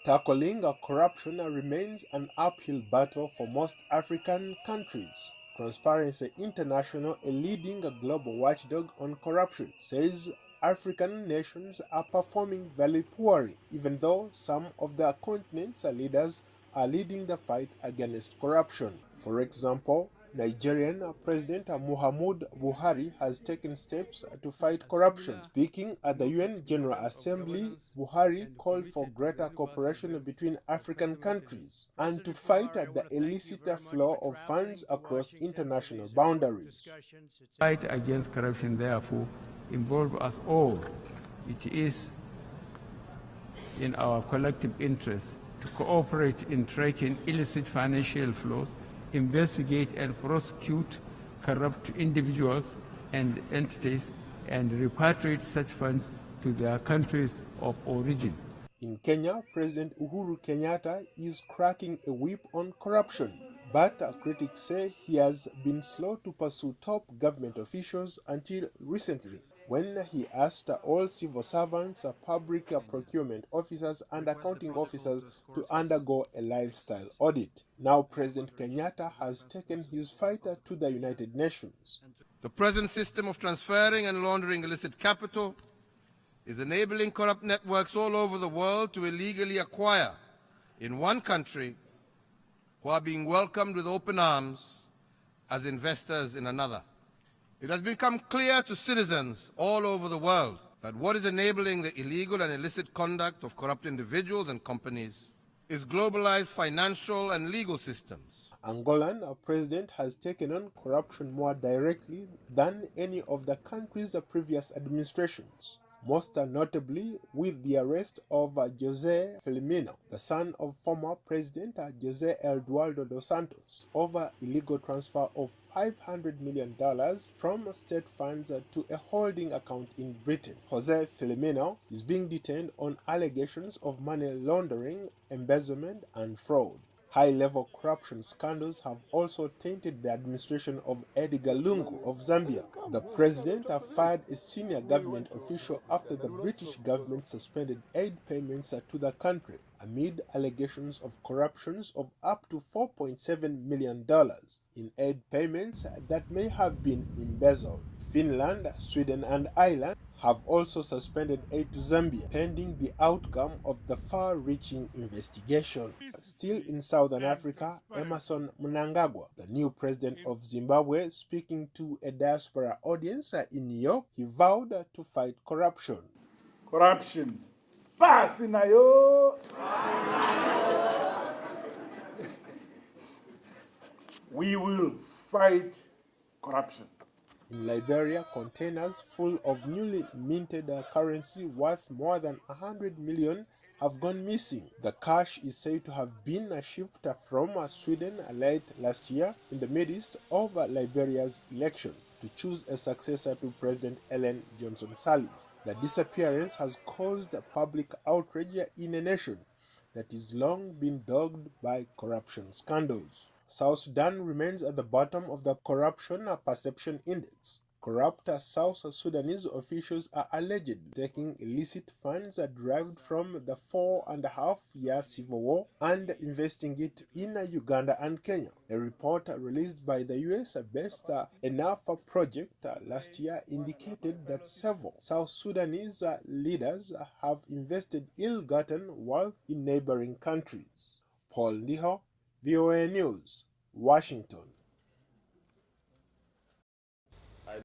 Tackling corruption remains an uphill battle for most African countries. Transparency International, a leading global watchdog on corruption, says African nations are performing very poorly, even though some of the continent's leaders are leading the fight against corruption. For example, Nigerian President Muhammadu Buhari has taken steps to fight corruption. Speaking at the UN General Assembly, Buhari called for greater cooperation between African countries and to fight the illicit flow of funds across international boundaries. Fight against corruption, therefore, involves us all. It is in our collective interest to cooperate in tracking illicit financial flows, investigate and prosecute corrupt individuals and entities, and repatriate such funds to their countries of origin. In Kenya, President Uhuru Kenyatta is cracking a whip on corruption, but critics say he has been slow to pursue top government officials until recently, when he asked all civil servants, public procurement officers, and accounting officers to undergo a lifestyle audit. Now President Kenyatta has taken his fight to the United Nations. The present system of transferring and laundering illicit capital is enabling corrupt networks all over the world to illegally acquire in one country who are being welcomed with open arms as investors in another. It has become clear to citizens all over the world that what is enabling the illegal and illicit conduct of corrupt individuals and companies is globalized financial and legal systems. Angolan president has taken on corruption more directly than any of the country's previous administrations, most notably with the arrest of José Filomeno, the son of former President José Eduardo dos Santos, over illegal transfer of $500 million from state funds to a holding account in Britain. José Filomeno is being detained on allegations of money laundering, embezzlement, and fraud. High-level corruption scandals have also tainted the administration of Edgar Lungu of Zambia. The president fired a senior government official after the British government suspended aid payments to the country amid allegations of corruptions of up to $4.7 million in aid payments that may have been embezzled. Finland, Sweden, and Ireland have also suspended aid to Zambia, pending the outcome of the far-reaching investigation. Still in Southern Africa, Emmerson Mnangagwa, the new president of Zimbabwe, speaking to a diaspora audience in New York, he vowed to fight corruption. Corruption. Pasi nayo. We will fight corruption. In Liberia, containers full of newly minted currency worth more than 100 million have gone missing. The cash is said to have been shipped from Sweden late last year in the midst of Liberia's elections to choose a successor to President Ellen Johnson Sirleaf. The disappearance has caused public outrage in a nation that has long been dogged by corruption scandals. South Sudan remains at the bottom of the Corruption Perception Index. Corrupt South Sudanese officials are alleged taking illicit funds derived from the 4.5-year civil war and investing it in Uganda and Kenya. A report released by the US-based Enough Project last year indicated that several South Sudanese leaders have invested ill-gotten wealth in neighboring countries. Paul Ndiho, VOA News, Washington.